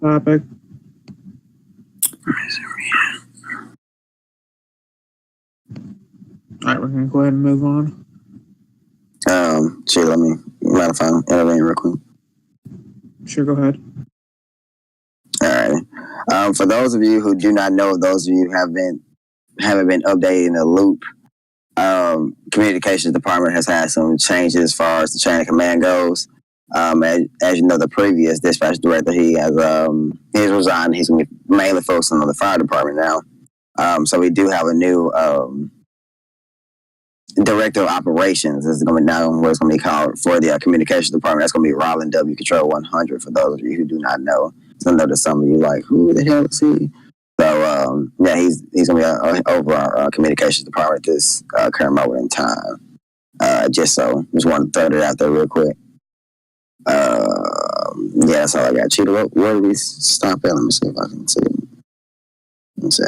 topic. All right, we're going to go ahead and move on. Let me mind if I intervene real quick. Sure, go ahead. All right. For those of you who do not know, those of you who haven't been updated in the loop, communications department has had some changes as far as the chain of command goes. As you know, the previous dispatch director, he's resigned. He's going to be mainly focusing on the fire department now. So we do have a new director of operations. This is going to be now what it's going to be called for the communications department. That's going to be Roland W. Control 100. For those of you who do not know, so I know that some of you like, who the hell is he? So yeah, he's going to be over our communications department this current moment in time. Just wanted to throw it out there real quick. Yeah, that's all I got. Cheetah, where do we stop at? Let me see if I can see. Let me see.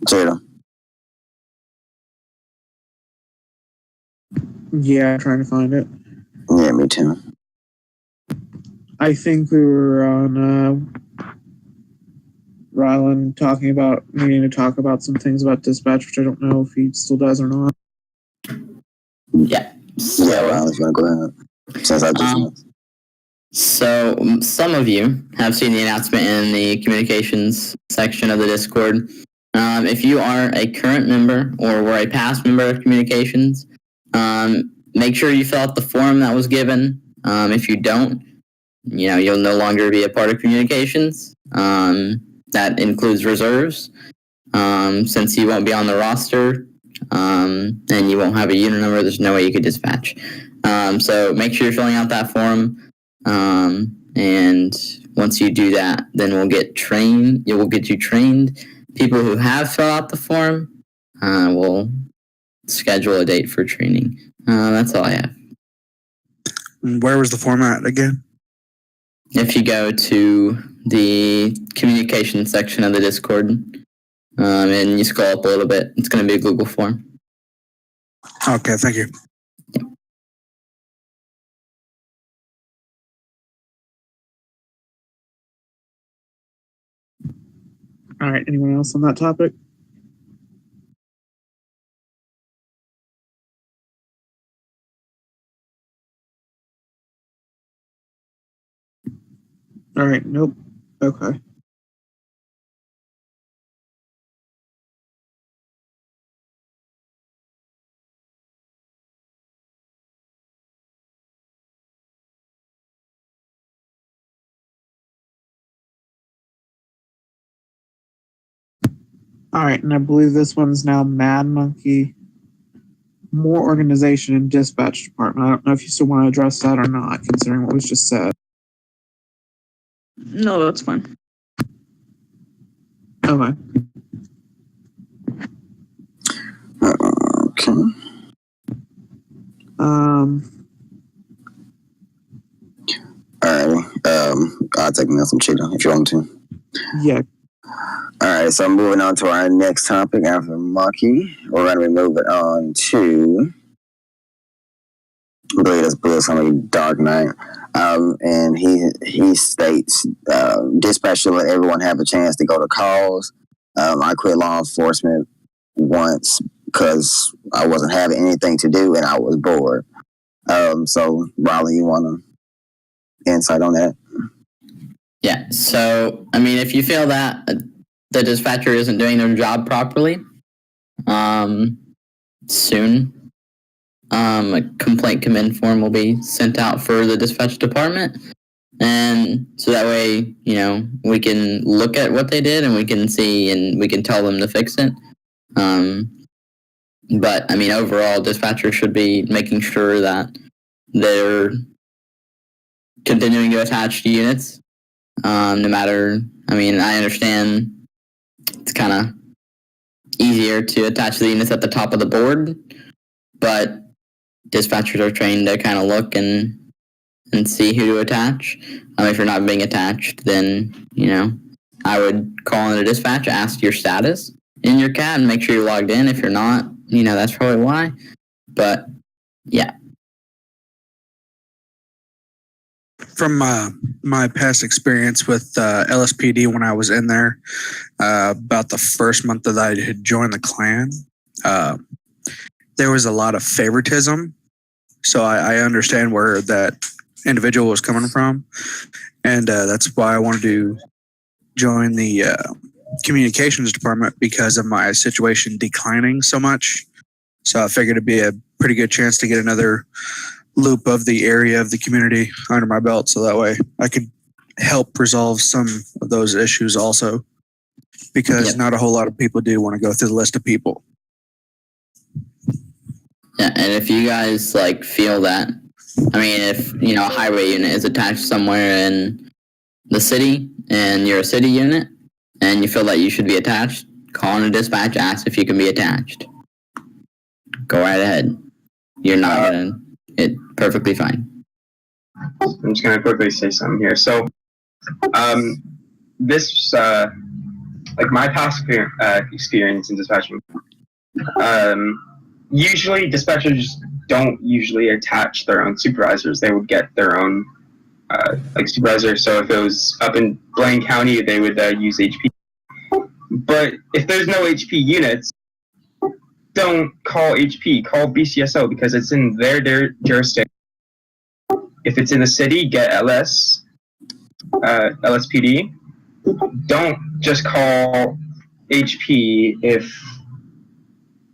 Cheetah. Yeah, I'm trying to find it. Yeah, me too. I think we were on Rylan needing to talk about some things about dispatch, which I don't know if he still does or not. Yeah. So, yeah, Rylan, you want to go ahead? Since I just So some of you have seen the announcement in the communications section of the Discord. If you are a current member or were a past member of communications, make sure you fill out the form that was given. If you don't, you'll no longer be a part of communications. That includes reserves. Since you won't be on the roster, and you won't have a unit number, there's no way you could dispatch. So make sure you're filling out that form. And once you do that, then we'll get you trained. People who have filled out the form, we'll schedule a date for training. That's all I have. Where was the format again? If you go to the communication section of the Discord, and you scroll up a little bit, it's going to be a Google form. Okay, thank you. All right, anyone else on that topic? All right, nope. Okay. All right, and I believe this one's now Mad Monkey. More organization and dispatch department. I don't know if you still want to address that or not, considering what was just said. No, that's fine. Okay. Okay. Alrighty. I'll take some Cheetah if you want to. Yeah. Alright, so moving on to our next topic after Monkey. We're going to be moving on to, I believe it's something Dark Knight. And he states, dispatch should let everyone have a chance to go to calls. I quit law enforcement once because I wasn't having anything to do and I was bored. So, Riley, you want to insight on that? Yeah, so, if you feel that the dispatcher isn't doing their job properly, soon, a complaint command form will be sent out for the dispatch department. And so that way, we can look at what they did and we can see and we can tell them to fix it. But, overall, dispatchers should be making sure that they're continuing to attach to units. No matter, I understand it's kind of easier to attach the units at the top of the board, but dispatchers are trained to kind of look and see who to attach. If you're not being attached, then, I would call in a dispatch, ask your status in your cat, and make sure you're logged in. If you're not, that's probably why. But yeah. From my past experience with LSPD when I was in there, about the first month that I had joined the clan, there was a lot of favoritism. So I understand where that individual was coming from. And that's why I wanted to join the communications department, because of my situation declining so much. So I figured it'd be a pretty good chance to get another loop of the area of the community under my belt, so that way I could help resolve some of those issues also, because not a whole lot of people do want to go through the list of people. Yeah, and if you guys feel that, if a highway unit is attached somewhere in the city and you're a city unit and you feel that you should be attached, call in a dispatch, ask if you can be attached. Go right ahead. You're not it's perfectly fine. I'm just gonna quickly say something here. So, this my past experience in dispatching. Usually, dispatchers don't usually attach their own supervisors. They would get their own supervisor. So if it was up in Blaine County, they would use HP. But if there's no HP units, don't call HP. Call BCSO, because it's in their jurisdiction. If it's in the city, get LSPD. Don't just call HP if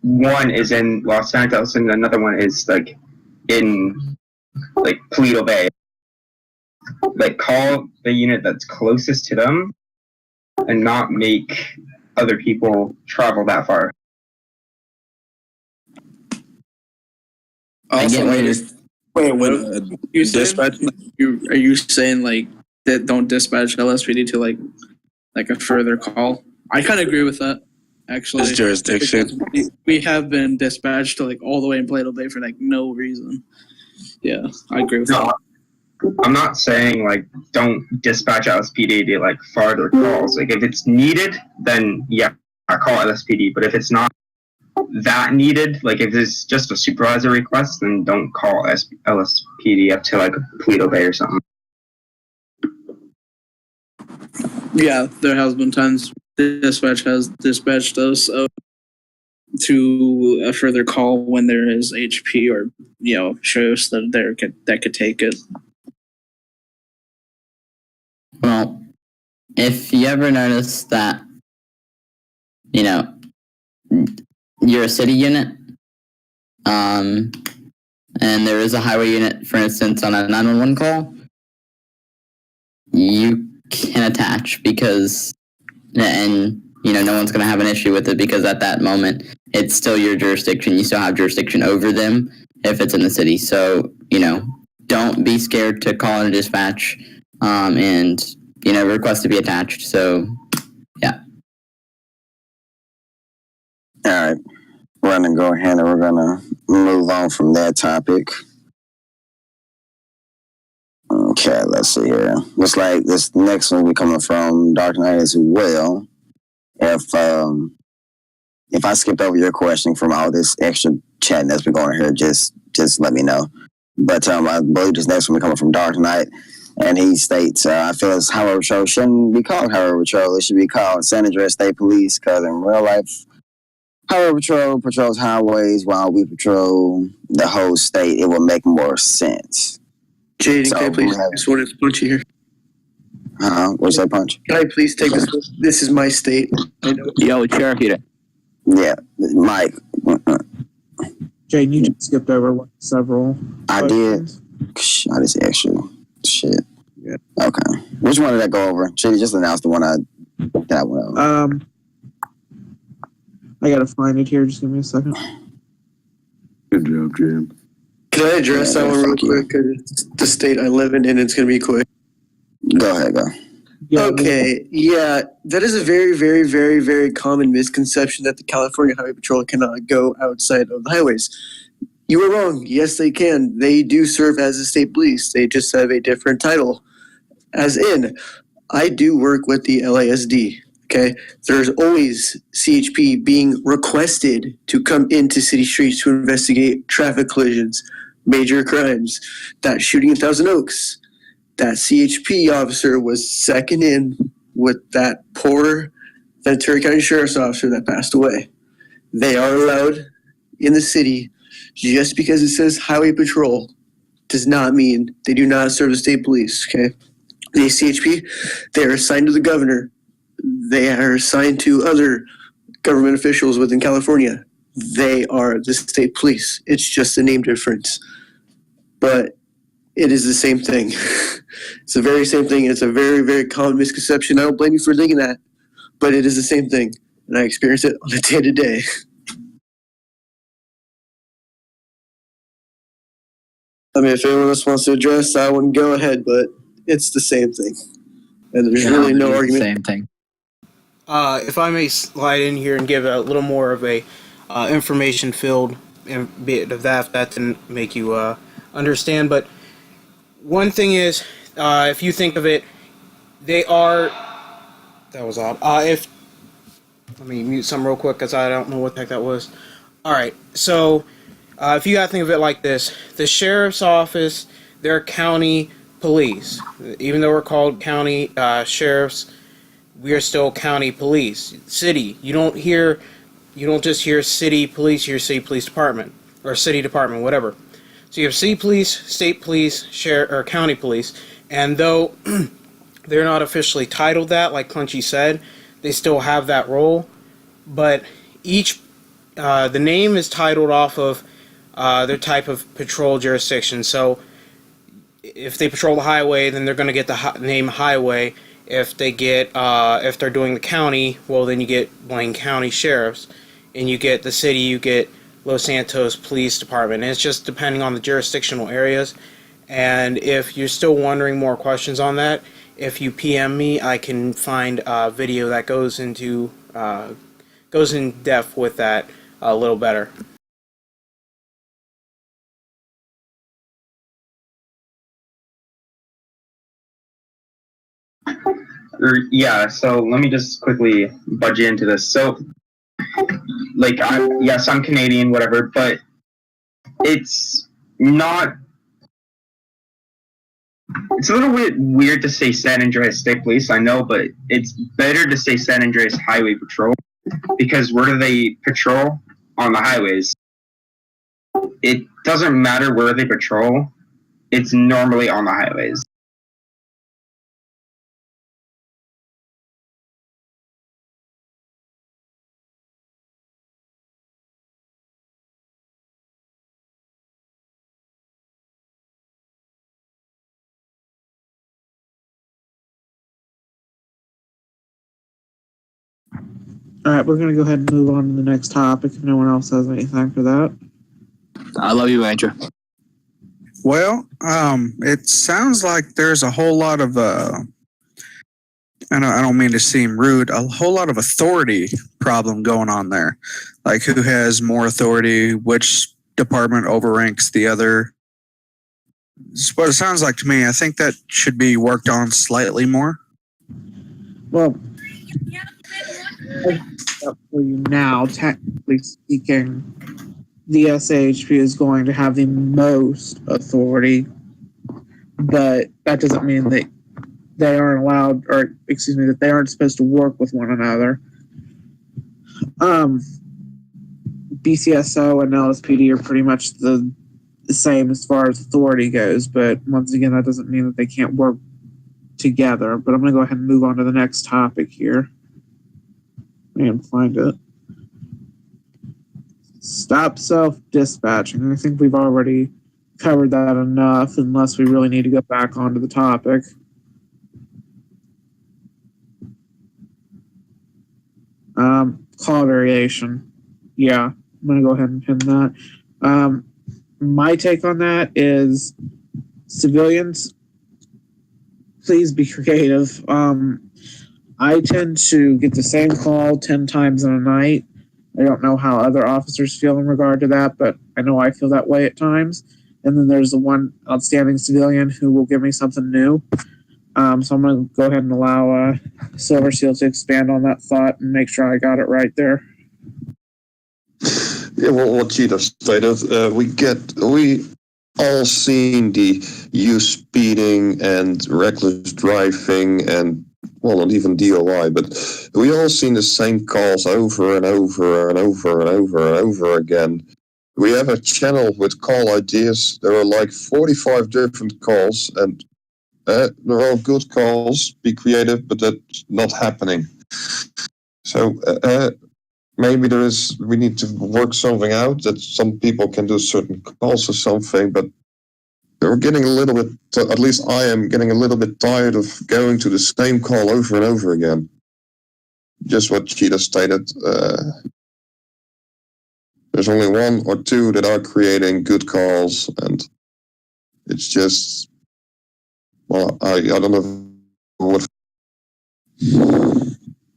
one is in Los Santos and another one is in Toledo Bay. Call the unit that's closest to them and not make other people travel that far. Also, when you dispatch, are you saying that don't dispatch LSPD to a further call? I kind of agree with that, actually. It's jurisdiction. We have been dispatched to all the way in Plato Bay for no reason. Yeah, I agree with that. I'm not saying don't dispatch LSPD to farther calls. If it's needed, then yeah, I call LSPD. But if it's not that needed, if it's just a supervisor request, then don't call LSPD up to Toledo Bay or something. Yeah, there has been times dispatch has dispatched us to a further call when there is HP or shows that could take it. Well, if you ever notice that you're a city unit, and there is a highway unit, for instance, on a 911 call, you can attach, because no one's going to have an issue with it, because at that moment it's still your jurisdiction. You still have jurisdiction over them if it's in the city. So don't be scared to call in a dispatch and request to be attached. So yeah. All right, we're gonna go ahead and we're gonna move on from that topic. Okay, let's see here. Looks like this next one will be coming from Dark Knight as well. If I skipped over your question from all this extra chatting that's been going here, just let me know. But I believe this next one will be coming from Dark Knight, and he states, I feel as Highway Patrol shouldn't be called Highway Patrol. It should be called San Andreas State Police, because in real life, Highway Patrol patrols highways while we patrol the whole state. It would make more sense. Jaden, can I please take this one as punchy here? What's that, Punch? Can I please take this one? This is my state. I know. Yo, Cherokee. Yeah, Mike. Jaden, you just skipped over several. I questions. did. I just extra shit. Yeah. Okay. Which one did I go over? Should just announce the one that went over. I gotta find it here. Just give me a second. Good job, Jim. Can I address that one real quick? Because it's the state I live in, and it's going to be quick. Go ahead, go. Yeah, Okay, yeah, that is a very, very, very, very common misconception that the California Highway Patrol cannot go outside of the highways. You are wrong. Yes, they can. They do serve as the state police. They just have a different title. As in, I do work with the LASD. Okay, there's always CHP being requested to come into city streets to investigate traffic collisions, major crimes. That shooting in Thousand Oaks, that CHP officer was second in with that poor Ventura County Sheriff's officer that passed away. They are allowed in the city. Just because it says highway patrol does not mean they do not serve the state police. Okay, the CHP, they are assigned to the governor. They are assigned to other government officials within California. They are the state police. It's just a name difference, but it is the same thing. It's the very same thing. It's a very, very common misconception. I don't blame you for thinking that, but it is the same thing, and I experience it on a day-to-day. I mean, if anyone else wants to address that one, go ahead, but it's the same thing. And there's really no argument. Same thing. If I may slide in here and give a little more of a information-filled bit of that, if that didn't make you understand. But one thing is, if you think of it, they are... That was odd. Let me mute some real quick because I don't know what the heck that was. Alright, so if you gotta think of it like this, the sheriff's office, they're county police. Even though we're called county sheriffs, we are still county police. City, you don't just hear city police, you hear city police department, or city department, whatever. So you have city police, state police, or county police, and though they're not officially titled that, like Clunchy said, they still have that role, but each, the name is titled off of their type of patrol jurisdiction. So if they patrol the highway, then they're going to get the name highway. If they get, if they're doing the county, well, then you get Blaine County Sheriffs, and you get the city, you get Los Santos Police Department. And it's just depending on the jurisdictional areas. And if you're still wondering more questions on that, if you PM me, I can find a video that goes into goes in depth with that a little better. Yeah, so let me just quickly budge into this. So, like, yes, I'm Canadian, whatever, but it's not. It's a little bit weird to say San Andreas State Police, I know, but it's better to say San Andreas Highway Patrol, because where do they patrol? On the highways. It doesn't matter where they patrol, it's normally on the highways. All right, we're going to go ahead and move on to the next topic if no one else has anything for that. I love you, Andrew. Well, it sounds like there's a whole lot of, I don't mean to seem rude, a whole lot of authority problem going on there. Like who has more authority, which department overranks the other. It's what it sounds like to me. I think that should be worked on slightly more. Well, for you now, technically speaking, the SAHP is going to have the most authority, but that doesn't mean that they aren't allowed, or excuse me, that they aren't supposed to work with one another. BCSO and LSPD are pretty much the same as far as authority goes, but once again, that doesn't mean that they can't work together. But I'm going to go ahead and move on to the next topic here. And find it. Stop self-dispatching. I think we've already covered that enough, unless we really need to go back onto the topic. Call variation. Yeah, I'm going to go ahead and pin that. My take on that is civilians, please be creative. I tend to get the same call 10 times in a night. I don't know how other officers feel in regard to that, but I know I feel that way at times. And then there's the one outstanding civilian who will give me something new. So I'm going to go ahead and allow Silver Seal to expand on that thought and make sure I got it right there. Yeah, well, what Cheetah stated, we all seen the use speeding and reckless driving and, well, not even DOI, but we all seen the same calls over and over and over and over and over again. We have a channel with call ideas. There are like 45 different calls, and they're all good calls. Be creative, but that's not happening. So maybe we need to work something out that some people can do certain calls or something, but we're getting a little bit, at least I am getting a little bit tired of going to the same call over and over again. Just what Cheetah stated. There's only one or two that are creating good calls, and it's just, well, I don't know what.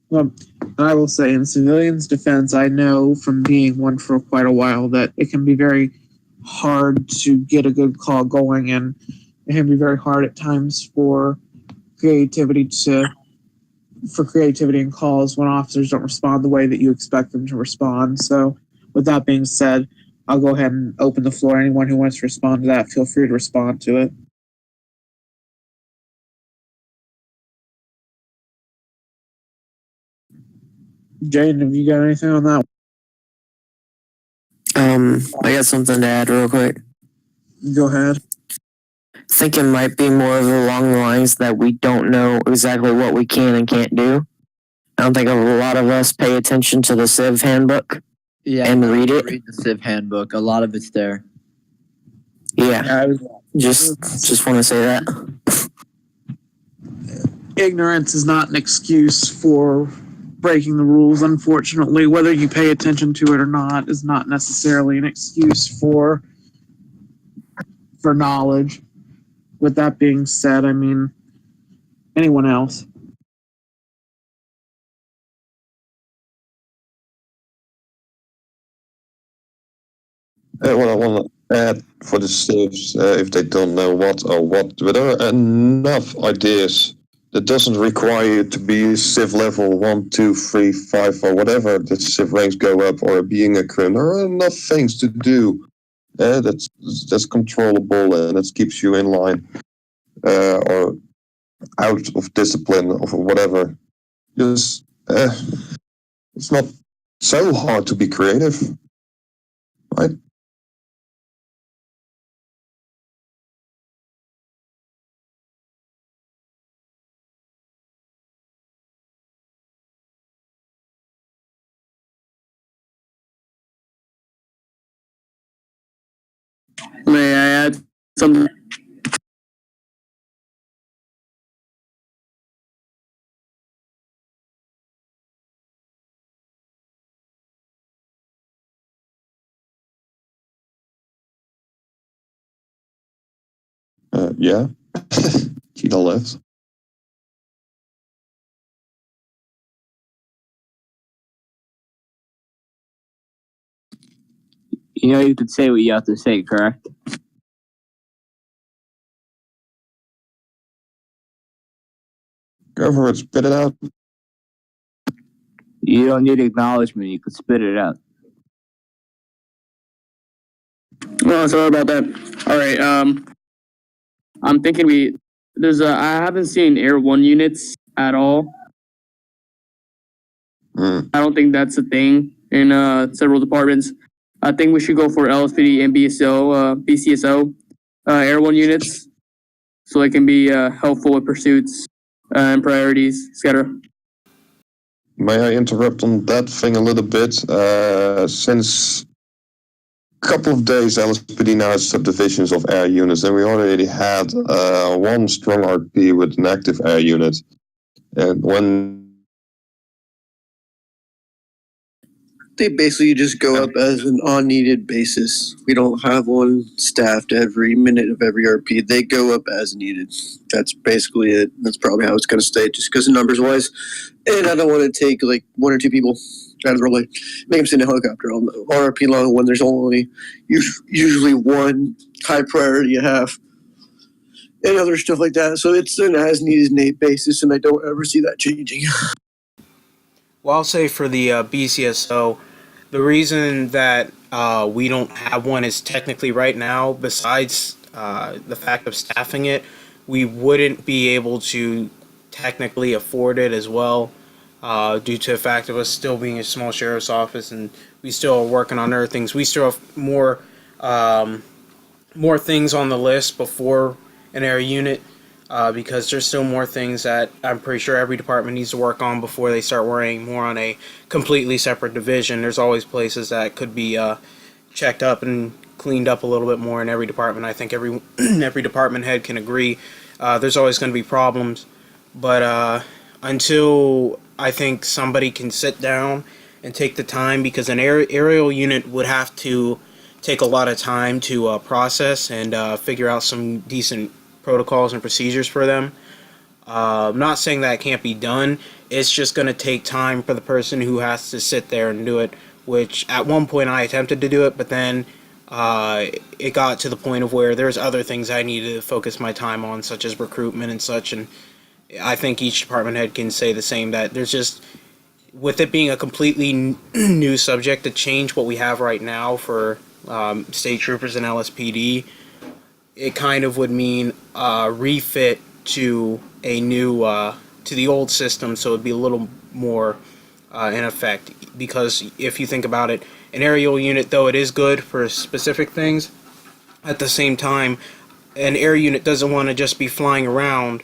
Well, I will say, in civilians' defense, I know from being one for quite a while that it can be very hard to get a good call going, and it can be very hard at times for creativity in calls when officers don't respond the way that you expect them to respond. So, with that being said, I'll go ahead and open the floor. Anyone who wants to respond to that, feel free to respond to it. Jaden, have you got anything on that? I got something to add real quick. Go ahead. I think it might be more of along the lines that we don't know exactly what we can and can't do. I don't think a lot of us pay attention to the Civ handbook. Yeah, and read it. Read the Civ handbook. A lot of it's there. Yeah, just want to say that. Ignorance is not an excuse for breaking the rules, unfortunately. Whether you pay attention to it or not is not necessarily an excuse for knowledge. With that being said, I mean, anyone else? What I want to add for the civs, if they don't know what, but there are enough ideas that doesn't require you to be civ level 1, 2, 3, 5, or whatever the civ ranks go up, or being a criminal. There are enough things to do that's controllable and that keeps you in line, or out of discipline or whatever. Just it's not so hard to be creative, right? May I add something? Yeah. Cheetah left. You know, you could say what you have to say, correct? Go for it, spit it out. You don't need acknowledgement. You could spit it out. Oh, sorry about that. All right. I'm thinking I haven't seen Air 1 units at all. I don't think that's a thing in several departments. I think we should go for LSPD and BCSO Air 1 units so they can be helpful with pursuits and priorities, etc. May I interrupt on that thing a little bit? Since a couple of days, LSPD now has subdivisions of air units, and we already had one strong RP with an active air unit. And when They basically just go up as an on-needed basis. We don't have one staffed every minute of every RP. They go up as needed. That's basically it. That's probably how it's going to stay, just because of numbers-wise. And I don't want to take like one or two people out of the road, make them sit in a helicopter on RP long when there's only usually one high priority you have. and other stuff like that. So it's an as needed basis, and I don't ever see that changing. Well, I'll say for the BCSO, the reason that we don't have one is technically right now, besides the fact of staffing it, we wouldn't be able to technically afford it as well, due to the fact of us still being a small sheriff's office and we still are working on other things. We still have more things on the list before an air unit, because there's still more things that I'm pretty sure every department needs to work on before they start worrying more on a completely separate division. There's always places that could be checked up and cleaned up a little bit more in every department. I think every every department head can agree. There's always going to be problems, but until I think somebody can sit down and take the time, because an aerial unit would have to take a lot of time to process and figure out some decent protocols and procedures for them. I'm not saying that it can't be done. It's just going to take time for the person who has to sit there and do it, which at one point I attempted to do it, but then it got to the point of where there's other things I needed to focus my time on, such as recruitment and such, and I think each department head can say the same, that there's just, with it being a completely new subject, to change what we have right now for state troopers and LSPD, it kind of would mean refit to a new to the old system, so it'd be a little more in effect. Because if you think about it, an aerial unit, though it is good for specific things, at the same time, an air unit doesn't want to just be flying around,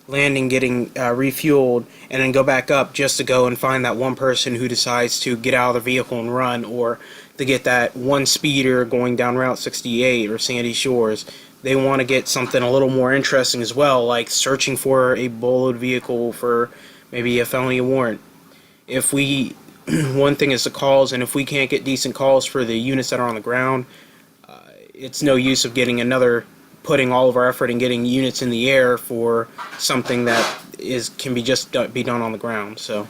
landing, getting refueled, and then go back up just to go and find that one person who decides to get out of the vehicle and run, or to get that one speeder going down Route 68 or Sandy Shores. They want to get something a little more interesting as well, like searching for a bullet vehicle for maybe a felony warrant. If we, one thing is the calls, and if we can't get decent calls for the units that are on the ground, it's no use of putting all of our effort in getting units in the air for something that can be done on the ground. So.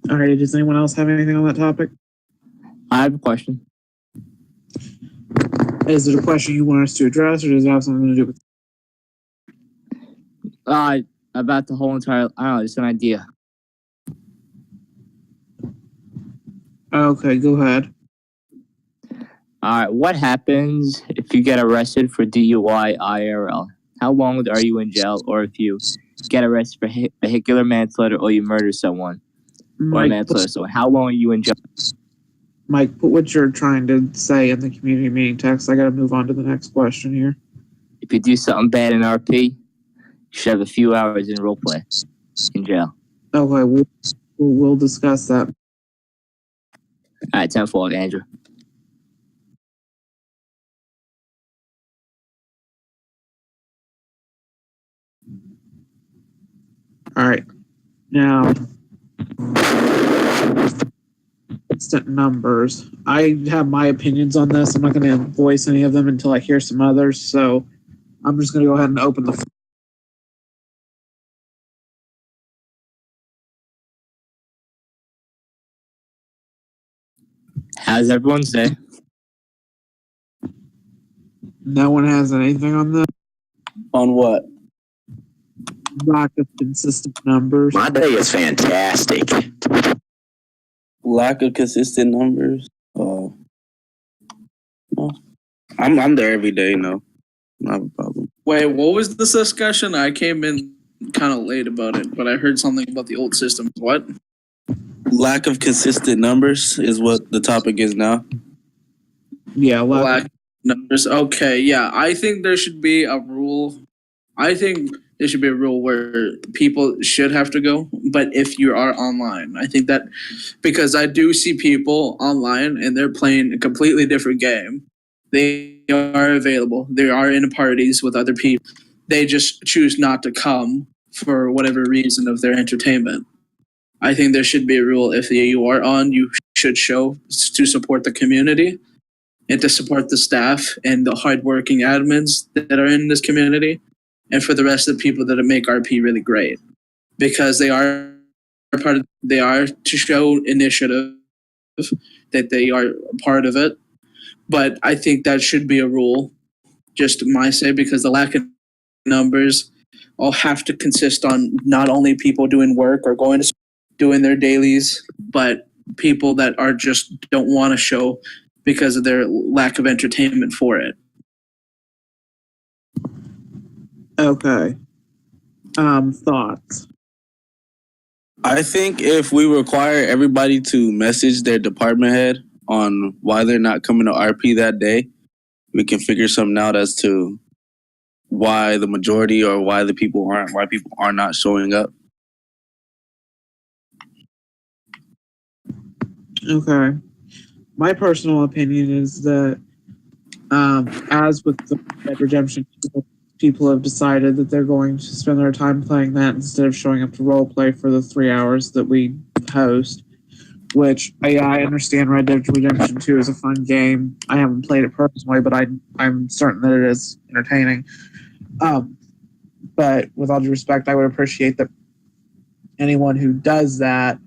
All right. Does anyone else have anything on that topic? I have a question. Is it a question you want us to address, or does it have something to do with? About the whole entire, I don't know, just an idea. Okay, go ahead. All right, what happens if you get arrested for DUI IRL? How long are you in jail, or if you get arrested for vehicular manslaughter or you murder someone, or manslaughter someone, how long are you in jail? Mike, put what you're trying to say in the community meeting text. I got to move on to the next question here. If you do something bad in RP, you should have a few hours in role play in jail. Okay, we'll discuss that. All right, 10-4, Andrew. All right. Now, instant numbers. I have my opinions on this. I'm not going to voice any of them until I hear some others. So I'm just going to go ahead and open the. How's everyone's day? No one has anything on this. On what? Lack of consistent numbers. My day is fantastic. Lack of consistent numbers. Oh, no. I'm there every day. No, not a problem. Wait, what was this discussion? I came in kind of late about it, but I heard something about the old system. What? Lack of consistent numbers is what the topic is now. Yeah, lack of numbers. Okay, yeah. I think there should be a rule. I think there should be a rule where people should have to go, but if you are online, I think that, because I do see people online and they're playing a completely different game. They are available. They are in parties with other people. They just choose not to come for whatever reason of their entertainment. I think there should be a rule: if you are on, you should show to support the community and to support the staff and the hardworking admins that are in this community, and for the rest of the people that make RP really great, because they are to show initiative that they are a part of it. But I think that should be a rule, just my say, because the lack of numbers all have to consist on not only people doing work or going to doing their dailies, but people that are just don't want to show because of their lack of entertainment for it. Okay. Thoughts? I think if we require everybody to message their department head on why they're not coming to RP that day, we can figure something out as to why the majority or why people are not showing up. Okay. My personal opinion is that, as with the Red Redemption, people have decided that they're going to spend their time playing that instead of showing up to role play for the 3 hours that we host. Which I understand Red Dead Redemption 2 is a fun game. I haven't played it personally, but I'm certain that it is entertaining. But with all due respect, I would appreciate that anyone who does that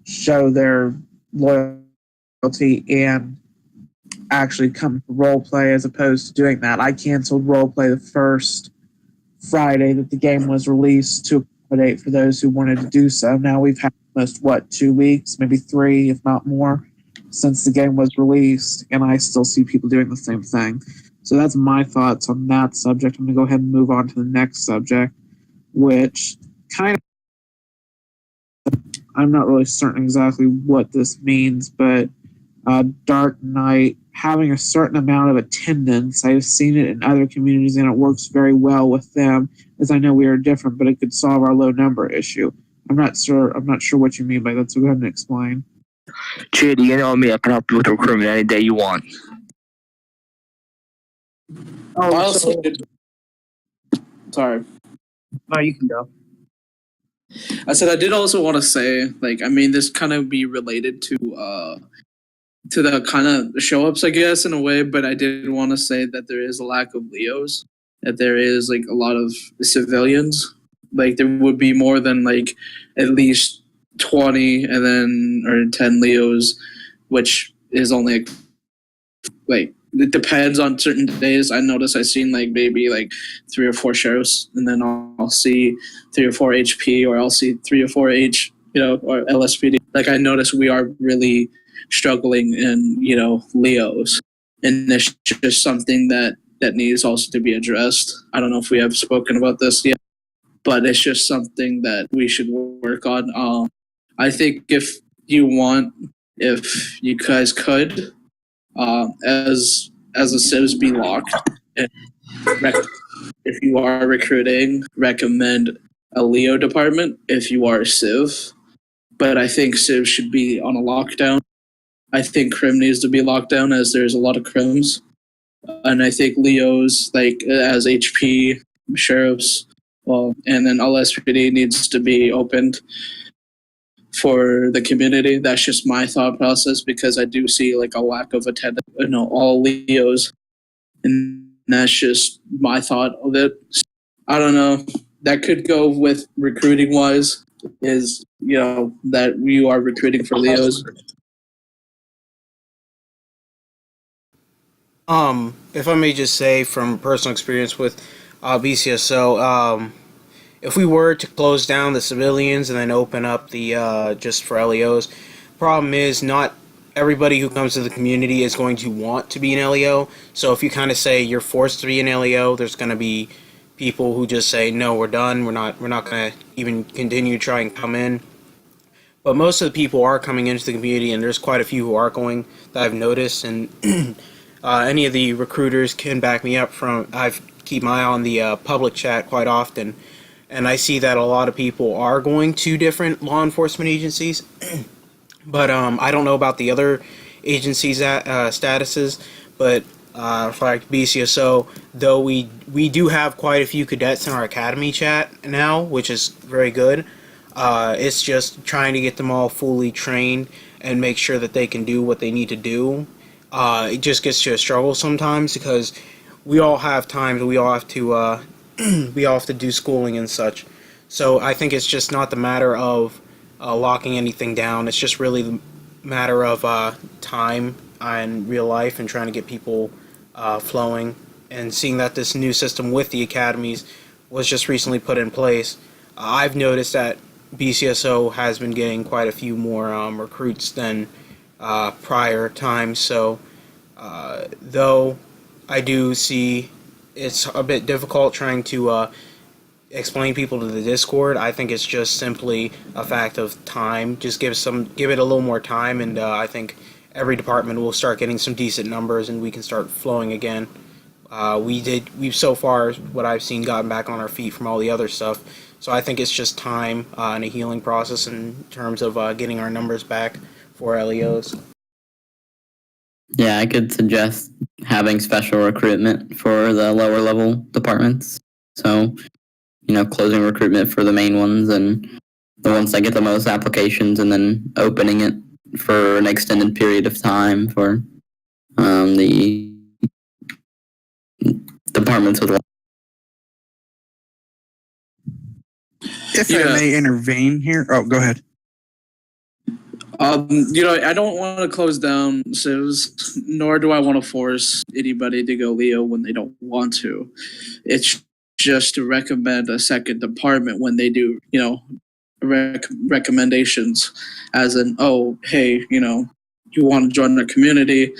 show their loyalty and actually come to role play as opposed to doing that. I canceled role play the first Friday that the game was released to accommodate for those who wanted to do so. Now we've had almost 2 weeks, maybe 3, if not more, since the game was released, and I still see people doing the same thing. So that's my thoughts on that subject. I'm going to go ahead and move on to the next subject, which kind of, I'm not really certain exactly what this means, but Dark Knight having a certain amount of attendance. I've seen it in other communities, and it works very well with them. As I know we are different, but it could solve our low number issue. I'm not sure what you mean by that. So go ahead and explain. JD, you know me. I can help you with recruitment any day you want. Oh, Sorry. No, you can go. I said I did also want to say, this kind of be related to the kind of show ups, I guess, in a way, but I did want to say that there is a lack of Leos, that there is a lot of civilians. There would be more than at least 20 and then or 10 Leos, which is only it depends on certain days. I notice I've seen maybe 3 or 4 sheriffs, and then I'll see 3 or 4 HP, or I'll see 3 or 4 or LSPD. I notice we are really struggling in Leos, and it's just something that needs also to be addressed. I don't know if we have spoken about this yet, but it's just something that we should work on. I think if you guys could, as a civs, be locked, and if you are recruiting, recommend a Leo department if you are a civ. But I think civ should be on a lockdown. I think crim needs to be locked down, as there's a lot of crims. And I think Leos, as HP, sheriffs, and then LSPD needs to be opened for the community. That's just my thought process, because I do see a lack of attendance, all Leos. And that's just my thought of it. I don't know. That could go with recruiting wise, is, that you are recruiting for Leos. If I may just say from personal experience with BCSO, if we were to close down the civilians and then open up the just for LEOs, problem is not everybody who comes to the community is going to want to be an LEO. So if you kind of say you're forced to be an LEO, there's going to be people who just say no, we're done. We're not going to even continue to try and come in. But most of the people are coming into the community, and there's quite a few who are going that I've noticed. And any of the recruiters can back me up. I keep my eye on the public chat quite often, and I see that a lot of people are going to different law enforcement agencies. But I don't know about the other agencies' statuses. But for BCSO, though we do have quite a few cadets in our academy chat now, which is very good. It's just trying to get them all fully trained and make sure that they can do what they need to do. It just gets to a struggle sometimes, because we all have times we all have to we all have to do schooling and such. So I think it's just not the matter of locking anything down. It's just really matter of time and real life and trying to get people flowing. And seeing that this new system with the academies was just recently put in place, I've noticed that BCSO has been getting quite a few more recruits than prior times. So, though I do see it's a bit difficult trying to explain people to the Discord, I think it's just simply a fact of time. Just give it a little more time, and I think every department will start getting some decent numbers, and we can start flowing again. We've so far, what I've seen, gotten back on our feet from all the other stuff. So I think it's just time and a healing process in terms of getting our numbers back for LEOs. Yeah, I could suggest having special recruitment for the lower level departments. So, closing recruitment for the main ones and the ones that get the most applications, and then opening it for an extended period of time for the departments with. If I may intervene here. Oh, go ahead. I don't want to close down civs, nor do I want to force anybody to go Leo when they don't want to. It's just to recommend a second department when they do, recommendations, as in, oh, hey, you want to join our community.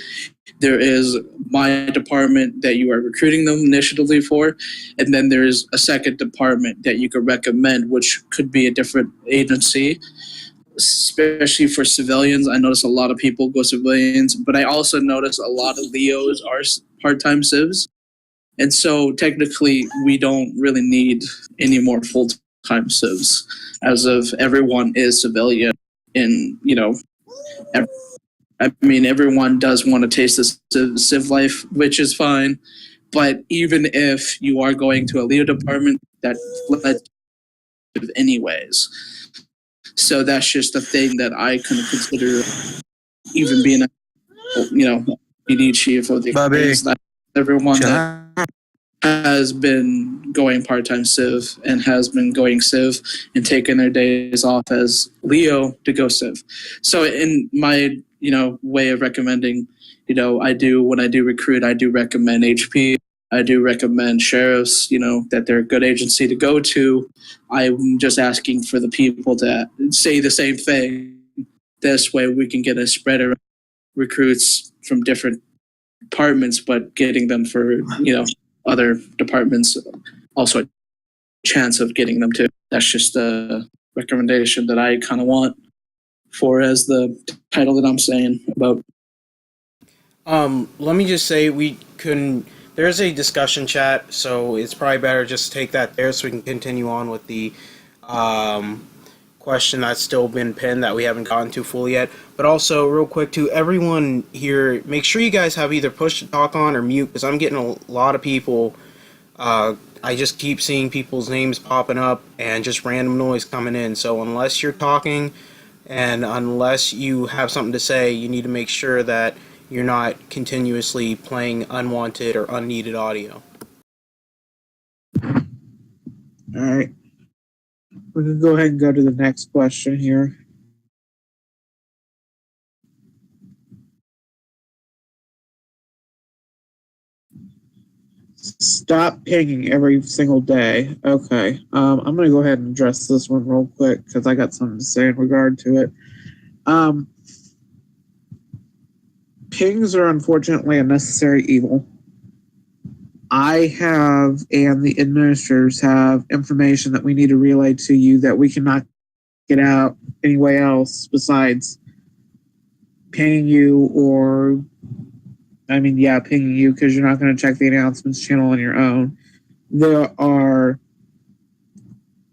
There is my department that you are recruiting them initially for, and then there's a second department that you could recommend, which could be a different agency. Especially for civilians, I notice a lot of people go civilians, but I also notice a lot of Leos are part-time civs. And so technically, we don't really need any more full-time civs, as of everyone is civilian. And, everyone does want to taste the civ life, which is fine. But even if you are going to a Leo department, that led anyways. So that's just a thing that I kind of consider, even being PD chief of the experience, that everyone that has been going part-time civ and has been going civ and taking their days off as Leo to go civ. So in my way of recommending, when I do recruit, I do recommend HP. I do recommend sheriffs, that they're a good agency to go to. I'm just asking for the people to say the same thing. This way we can get a spread of recruits from different departments, but getting them for, other departments also a chance of getting them too. That's just a recommendation that I kind of want for as the title that I'm saying about. Let me just say there's a discussion chat, so it's probably better just to take that there so we can continue on with the question that's still been pinned that we haven't gotten to fully yet. But also, real quick, to everyone here, make sure you guys have either push to talk on or mute, because I'm getting a lot of people. I just keep seeing people's names popping up and just random noise coming in. So unless you're talking and unless you have something to say, you need to make sure that you're not continuously playing unwanted or unneeded audio. All right. We can go ahead and go to the next question here. Stop pinging every single day. Okay. I'm going to go ahead and address this one real quick because I got something to say in regard to it. Pings are unfortunately a necessary evil. I have, and the administrators have, information that we need to relay to you that we cannot get out any way else besides pinging you pinging you, because you're not going to check the announcements channel on your own. There are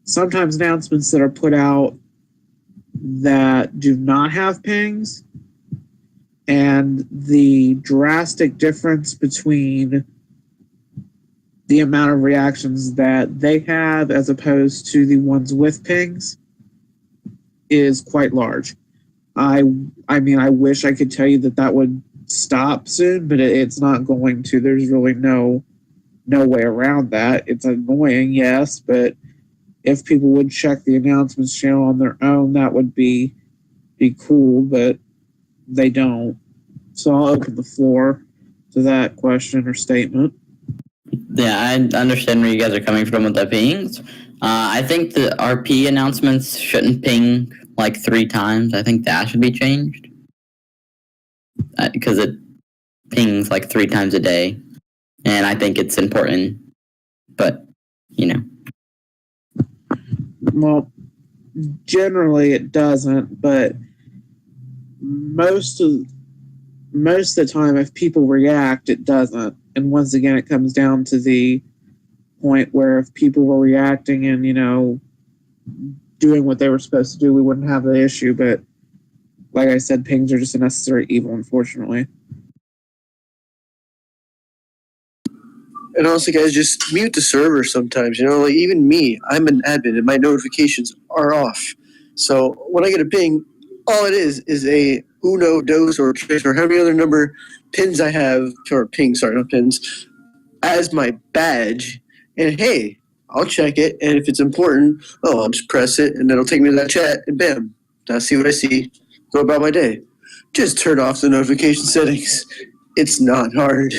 sometimes announcements that are put out that do not have pings, and the drastic difference between the amount of reactions that they have as opposed to the ones with pings is quite large. I wish I could tell you that would stop soon, but it's not going to. There's really no way around that. It's annoying, yes, but if people would check the announcements channel on their own, that would be cool. But they don't. So I'll open the floor to that question or statement. Yeah, I understand where you guys are coming from with the pings. I think the RP announcements shouldn't ping like 3 times. I think that should be changed because it pings like 3 times a day, and I think it's important. But Well, generally it doesn't, but most of the time, if people react, it doesn't. And once again, it comes down to the point where if people were reacting and doing what they were supposed to do, we wouldn't have the issue. But like I said, pings are just a necessary evil, unfortunately. And honestly, guys, just mute the server sometimes. Like even me, I'm an admin and my notifications are off. So when I get a ping, all it is a uno, dos, or tres, or how many other number pins I have, or pings, sorry, not pins, as my badge. And hey, I'll check it. And if it's important, I'll just press it and it'll take me to that chat and bam, I'll see what I see, go about my day. Just turn off the notification settings. It's not hard.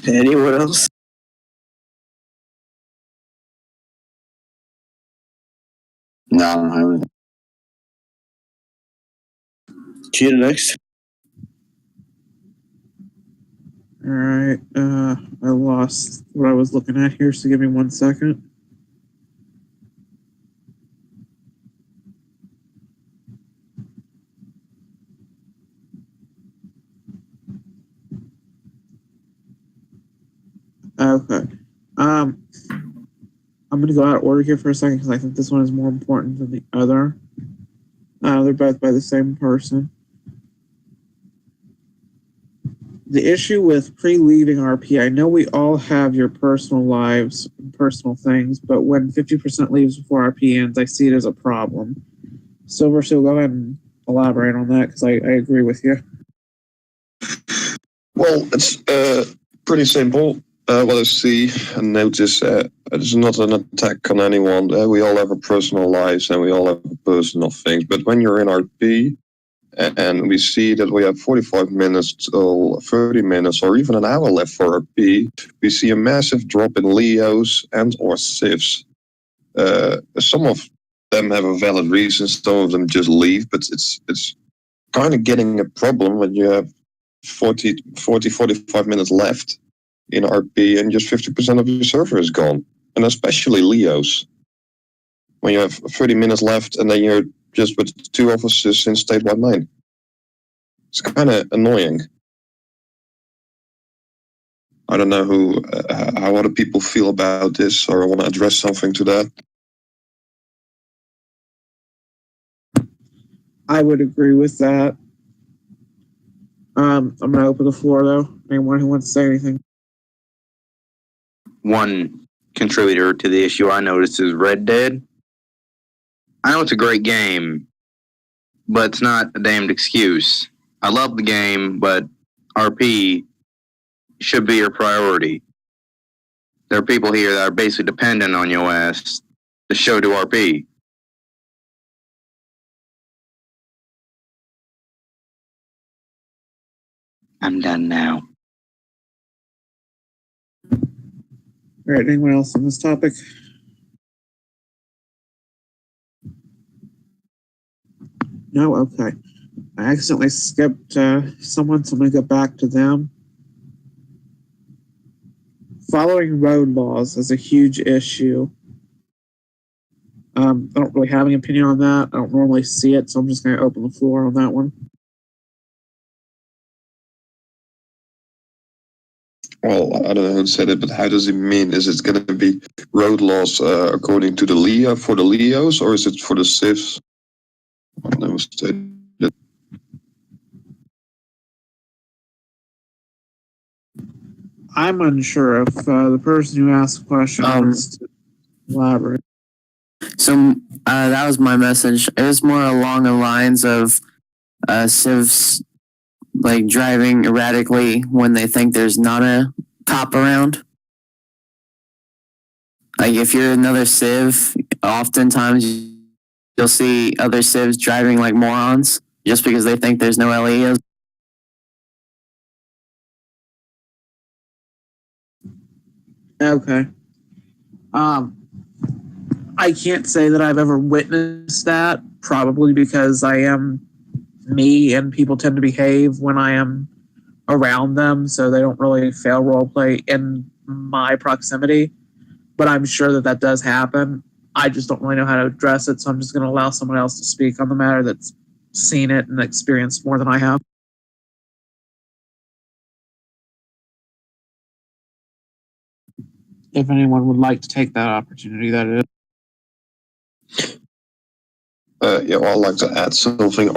Anyone else? No, I don't have anything. Gina next. All right. I lost what I was looking at here, so give me 1 second. Okay. I'm going to go out of order here for a second because I think this one is more important than the other. They're both by the same person. The issue with pre-leaving RP, I know we all have your personal lives and personal things, but when 50% leaves before RP ends, I see it as a problem. Silver, so go ahead and elaborate on that because I agree with you. Well, it's pretty simple. What I see and notice, it's not an attack on anyone. We all have our personal lives and we all have personal things. But when you're in RP and we see that we have 45 minutes till 30 minutes or even an hour left for RP, we see a massive drop in Leos and or Civs. Some of them have a valid reason, some of them just leave, but it's kind of getting a problem when you have 45 minutes left in RP and just 50% of your server is gone. And especially Leos. When you have 30 minutes left and then you're just with 2 officers in statewide 9. It's kind of annoying. I don't know how other people feel about this or want to address something to that. I would agree with that. I'm going to open the floor, though. Anyone who wants to say anything? One contributor to the issue I noticed is Red Dead. I know it's a great game, but it's not a damned excuse. I love the game, but RP should be your priority. There are people here that are basically dependent on your ass to show to RP. I'm done now. All right, anyone else on this topic? No? Okay. I accidentally skipped someone, so I'm going to go back to them. Following road laws is a huge issue. I don't really have any opinion on that. I don't normally see it, so I'm just going to open the floor on that one. Well, I don't know who said it, but how does it mean? Is it going to be road laws according to the Leo for the Leos, or is it for the Civs? I don't know who said it. I'm unsure if the person who asked the question wants to elaborate. So that was my message. It was more along the lines of civs like driving erratically when they think there's not a cop around. Like if you're another civ, oftentimes you'll see other civs driving like morons just because they think there's no LEOs. Okay. I can't say that I've ever witnessed that, probably because I am me and people tend to behave when I am around them, so they don't really fail roleplay in my proximity. But I'm sure that that does happen. I just don't really know how to address it, so I'm just going to allow someone else to speak on the matter that's seen it and experienced more than I have. If anyone would like to take that opportunity, that is. Yeah, well, I'd like to add something.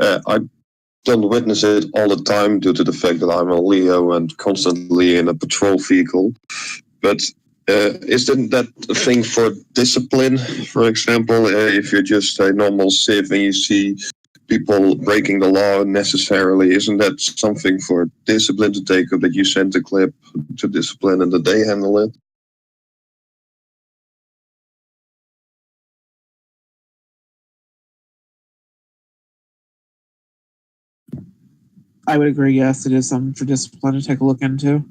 I don't witness it all the time due to the fact that I'm a Leo and constantly in a patrol vehicle. But isn't that a thing for discipline? For example, if you're just a normal civ and you see people breaking the law unnecessarily, isn't that something for discipline to take up, that you send a clip to discipline and that they handle it? I would agree, yes, it is something for discipline to take a look into.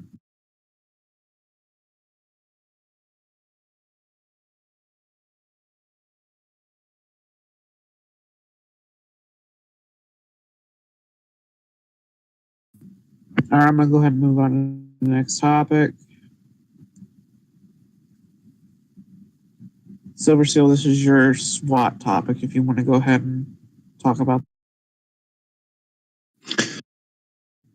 All right, I'm going to go ahead and move on to the next topic. Silver Seal, this is your SWAT topic if you want to go ahead and talk about.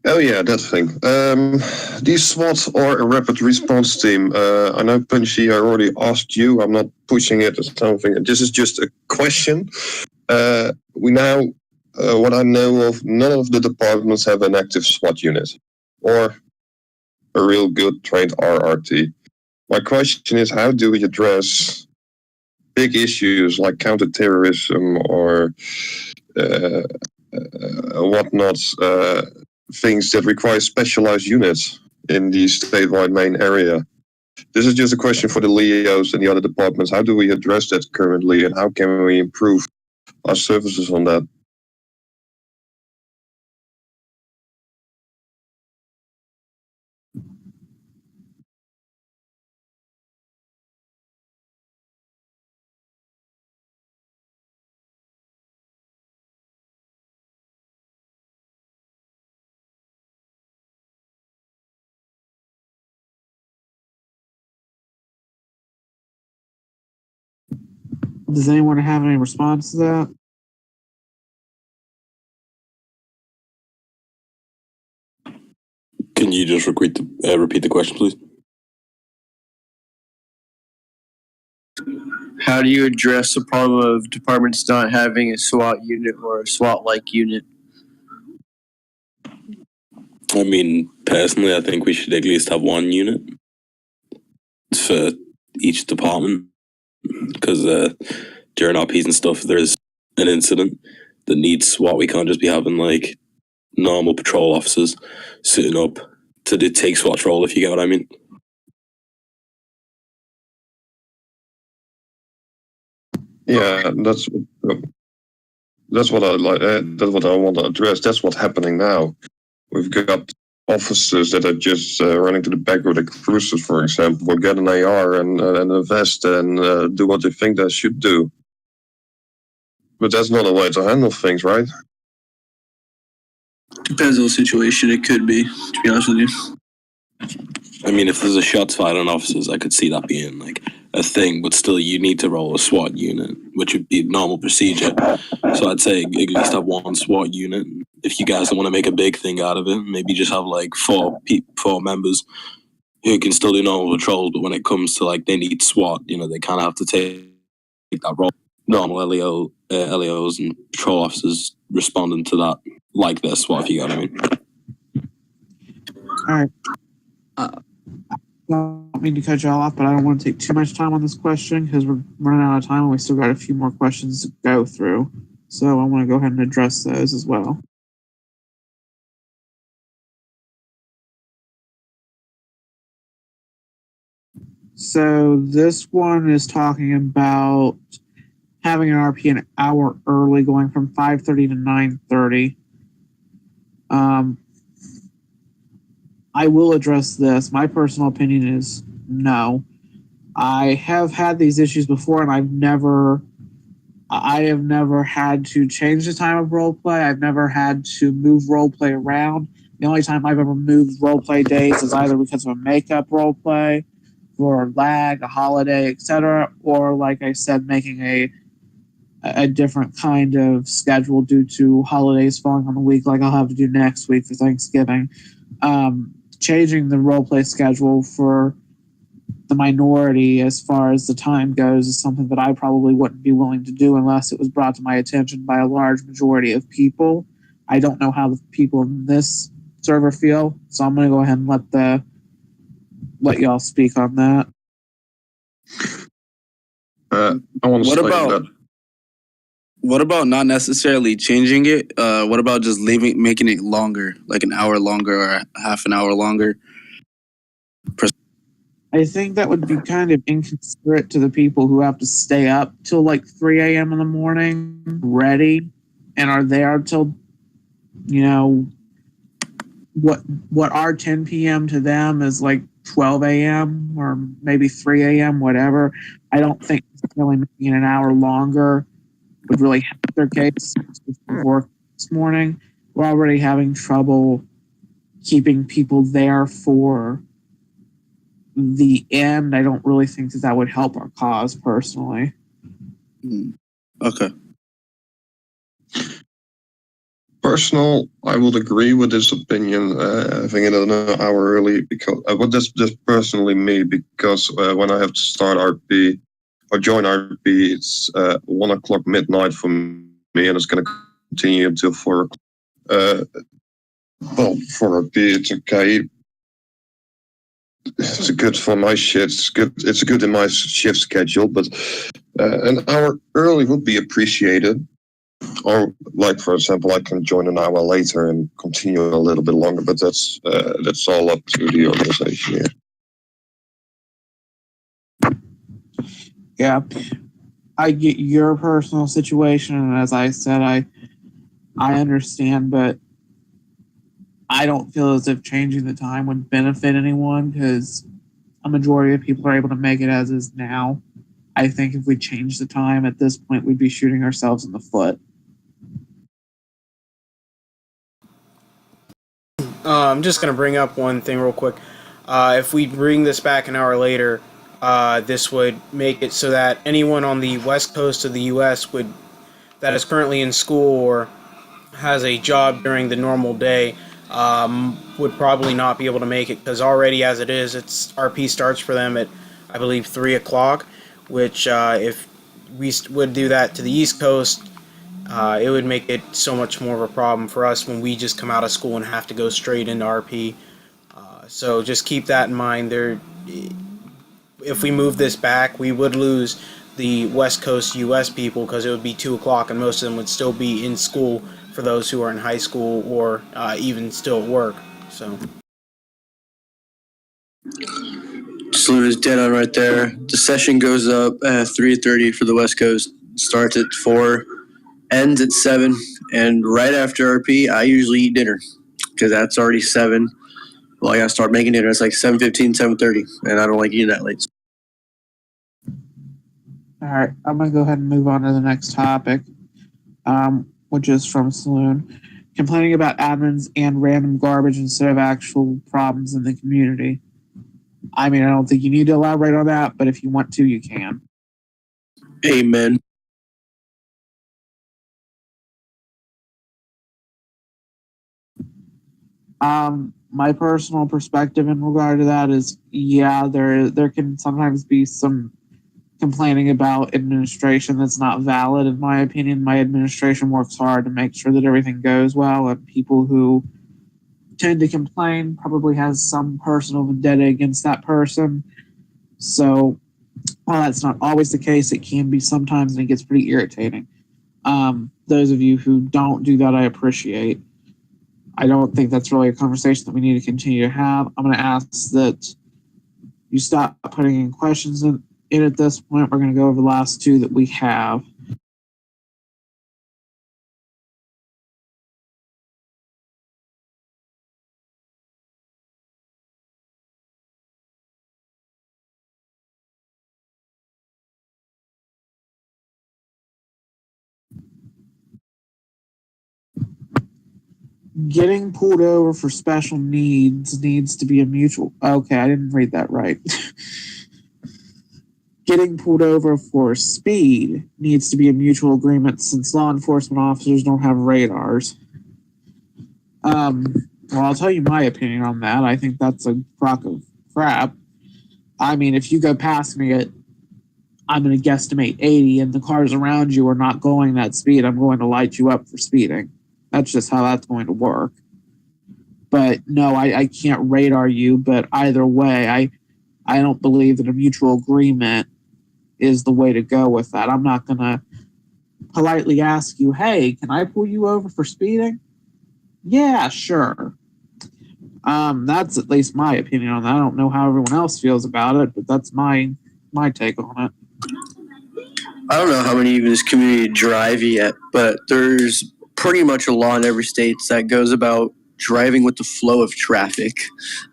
Oh yeah, that thing. The SWAT or a rapid response team. I know, Punchy, I already asked you. I'm not pushing it or something. This is just a question. We now, what I know of, none of the departments have an active SWAT unit or a real good trained RRT. My question is, how do we address big issues like counterterrorism or whatnot, things that require specialized units in the statewide main area? This is just a question for the Leos and the other departments. How do we address that currently, and how can we improve our services on that? Does anyone have any response to that? Can you just repeat the question, please? How do you address the problem of departments not having a SWAT unit or a SWAT-like unit? I mean, personally, I think we should at least have one unit for each department, because during RPs and stuff, there's an incident that needs SWAT. We can't just be having like normal patrol officers sitting up to take SWAT patrol, if you get what I mean. Yeah, that's what I like. That's what I want to address. That's what's happening now. We've got officers that are just running to the back of the cruisers, for example, or get an AR and a vest and do what they think they should do. But that's not a way to handle things, right? Depends on the situation. It could be, to be honest with you. I mean, if there's a shots fired on officers, I could see that being like a thing, but still, you need to roll a SWAT unit, which would be normal procedure. So I'd say at least have one SWAT unit. If you guys don't want to make a big thing out of it, maybe just have like four members who can still do normal patrols, but when it comes to like they need SWAT, they kind of have to take that role. Normal LEOs and patrol officers responding to that like their SWAT, if you get what I mean. All right. I don't mean to cut you all off, but I don't want to take too much time on this question because we're running out of time and we still got a few more questions to go through. So I want to go ahead and address those as well. So this one is talking about having an RP an hour early, going from 5:30 to 9:30. I will address this. My personal opinion is no. I have had these issues before, and I have never had to change the time of role play. I've never had to move role play around. The only time I've ever moved role play days is either because of a makeup role play, for lag, a holiday, etc., or like I said, making a different kind of schedule due to holidays falling on the week, like I'll have to do next week for Thanksgiving. Changing the role play schedule for the minority as far as the time goes is something that I probably wouldn't be willing to do unless it was brought to my attention by a large majority of people. I don't know how the people in this server feel, so I'm going to go ahead and let y'all speak on that. I want to What say about that. what about not necessarily changing it? What about just making it longer, like an hour longer or half an hour longer? I think that would be kind of inconsiderate to the people who have to stay up till like 3 a.m. in the morning, ready, and are there till, what our 10 p.m. to them is like 12 a.m. or maybe 3 a.m., whatever. I don't think necessarily making it an hour longer would really help their case. Work this morning, we're already having trouble keeping people there for the end. I don't really think that would help our cause personally. Okay. Personal, I would agree with this opinion. Having it an hour early because that's just personally me because when I have to start RP or join RP, it's 1 o'clock midnight for me, and it's going to continue until 4 o'clock. Well, for RP, it's okay. It's good for my shift. It's good. It's good in my shift schedule, but an hour early would be appreciated. Or, like for example, I can join an hour later and continue a little bit longer, but that's all up to the organization here. Yeah, I get your personal situation, and as I said, I understand, but I don't feel as if changing the time would benefit anyone because a majority of people are able to make it as is now. I think if we change the time at this point, we'd be shooting ourselves in the foot. I'm just going to bring up one thing real quick. If we bring this back an hour later, this would make it so that anyone on the west coast of the U.S. that is currently in school or has a job during the normal day would probably not be able to make it because already as it is, it's RP starts for them at I believe 3 o'clock, which if we would do that to the East Coast, it would make it so much more of a problem for us when we just come out of school and have to go straight into RP. So just keep that in mind. If we move this back, we would lose the West Coast U.S. people because it would be 2 o'clock, and most of them would still be in school for those who are in high school or even still at work. So. Salute is dead on right there. The session goes up at 3:30 for the West Coast. Starts at 4, ends at 7, and right after RP, I usually eat dinner because that's already 7. Well, I gotta start making dinner. It's like 7:15, 7:30, and I don't like eating that late. All right, I'm gonna go ahead and move on to the next topic, which is from Saloon. Complaining about admins and random garbage instead of actual problems in the community. I mean, I don't think you need to elaborate on that, but if you want to, you can. Amen. My personal perspective in regard to that is, yeah, there can sometimes be some complaining about administration that's not valid. In my opinion, my administration works hard to make sure that everything goes well, and people who tend to complain probably has some personal vendetta against that person. So while that's not always the case, it can be sometimes, and it gets pretty irritating. Those of you who don't do that, I appreciate. I don't think that's really a conversation that we need to continue to have. I'm going to ask that you stop putting in questions in at this point. We're going to go over the last two that we have. Getting pulled over for special needs to be a mutual. Okay, I didn't read that right. Getting pulled over for speed needs to be a mutual agreement since law enforcement officers don't have radars. Well, I'll tell you my opinion on that. I think that's a crock of crap. I mean, if you go past me at, I'm going to guesstimate 80, and the cars around you are not going that speed, I'm going to light you up for speeding. That's just how that's going to work. But no, I can't radar you. But either way, I don't believe that a mutual agreement is the way to go with that. I'm not going to politely ask you, hey, can I pull you over for speeding? Yeah, sure. That's at least my opinion on that. I don't know how everyone else feels about it, but that's my take on it. I don't know how many of this community drive yet, but there's pretty much a law in every state that goes about driving with the flow of traffic.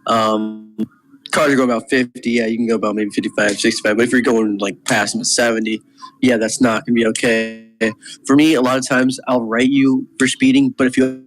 Cars are going about 50, yeah, you can go about maybe 55, 65, but if you're going like past them at 70, yeah, that's not going to be okay. For me, a lot of times I'll write you for speeding, but if you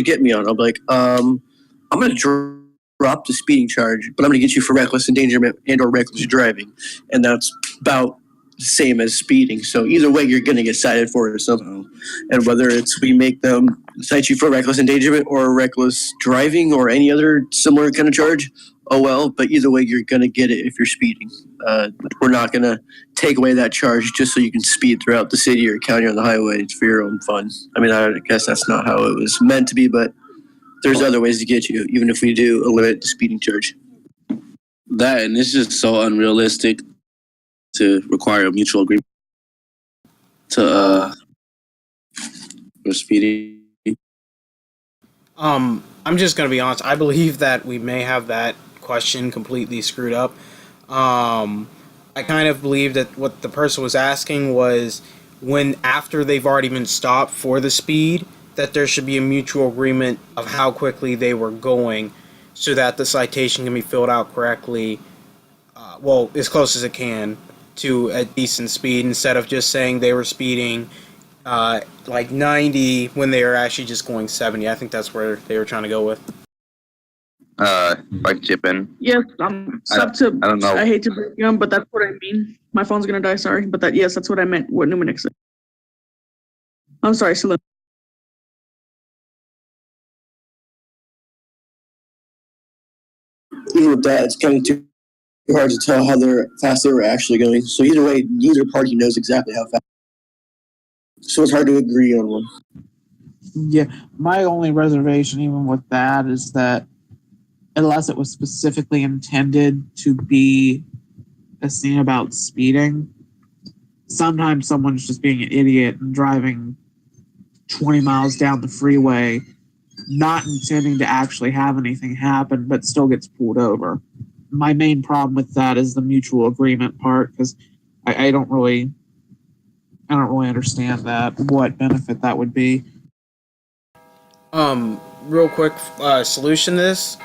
get me on, I'll be like, I'm going to drop the speeding charge, but I'm going to get you for reckless endangerment and or reckless driving, and that's about the same as speeding. So either way, you're going to get cited for it somehow. And whether it's we make them cite you for reckless endangerment or reckless driving or any other similar kind of charge, oh well, but either way, you're going to get it if you're speeding. We're not going to take away that charge just so you can speed throughout the city or county on the highway for your own fun. I mean, I guess that's not how it was meant to be, but there's other ways to get you, even if we do eliminate the speeding charge. That, and it's just so unrealistic to require a mutual agreement to for speeding. I'm just gonna be honest. I believe that we may have that question completely screwed up. I kind of believe that what the person was asking was when after they've already been stopped for the speed, that there should be a mutual agreement of how quickly they were going, so that the citation can be filled out correctly. Well, as close as it can to a decent speed, instead of just saying they were speeding like 90 when they were actually just going 70. I think that's where they were trying to go with. Like chip in. Yes, I don't know. I hate to break you, but that's what I mean. My phone's gonna die. Sorry, but yes, that's what I meant. What Numanix said. I'm sorry, Celine. Even with that, it's kind of too hard to tell how fast they were actually going. So either way, neither party knows exactly how fast. So it's hard to agree on one. Yeah, my only reservation, even with that, is that unless it was specifically intended to be a scene about speeding, sometimes someone's just being an idiot and driving 20 miles down the freeway, not intending to actually have anything happen, but still gets pulled over. My main problem with that is the mutual agreement part, because I don't really understand that, what benefit that would be. Real quick solution to this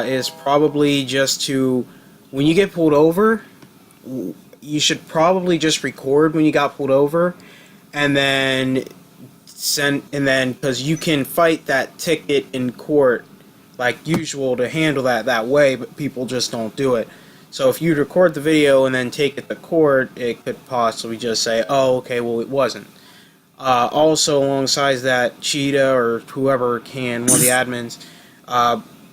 is probably just to, when you get pulled over, you should probably just record when you got pulled over, and then because you can fight that ticket in court like usual to handle that way, but people just don't do it. So if you record the video and then take it to court, it could possibly just say, oh, okay, well, it wasn't. Also, alongside that, Cheetah or whoever can, one of the admins,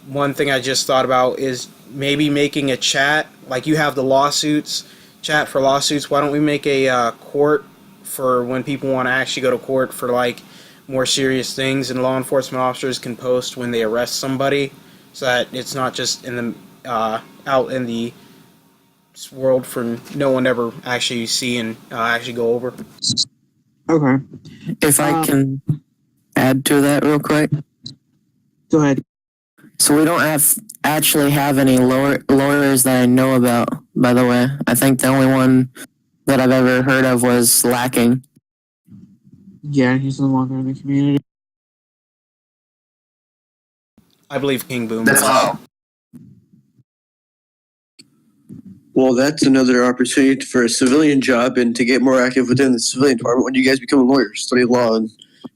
one thing I just thought about is maybe making a chat, like you have the lawsuits, chat for lawsuits. Why don't we make a court for when people want to actually go to court for like more serious things, and law enforcement officers can post when they arrest somebody, so that it's not just in the out in the world for no one ever actually see and actually go over. Okay. If I can add to that real quick. Go ahead. So we don't actually have any lawyers that I know about, by the way. I think the only one that I've ever heard of was Lacking. Yeah, he's no longer in the community. I believe King Boom. That's all. Well, that's another opportunity for a civilian job and to get more active within the civilian department when you guys become lawyers, study law, and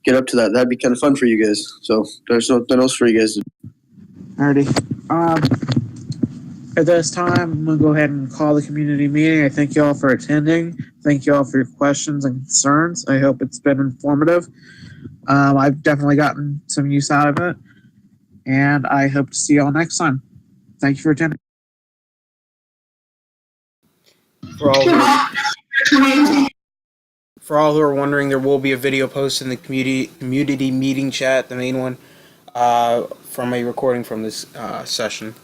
get up to that. That'd be kind of fun for you guys. So there's nothing else for you guys. Alrighty. At this time, I'm gonna go ahead and call the community meeting. I thank you all for attending. Thank you all for your questions and concerns. I hope it's been informative. I've definitely gotten some use out of it, and I hope to see you all next time. Thank you for attending. For all who are wondering, there will be a video posted in the community meeting chat, the main one, from a recording from this session.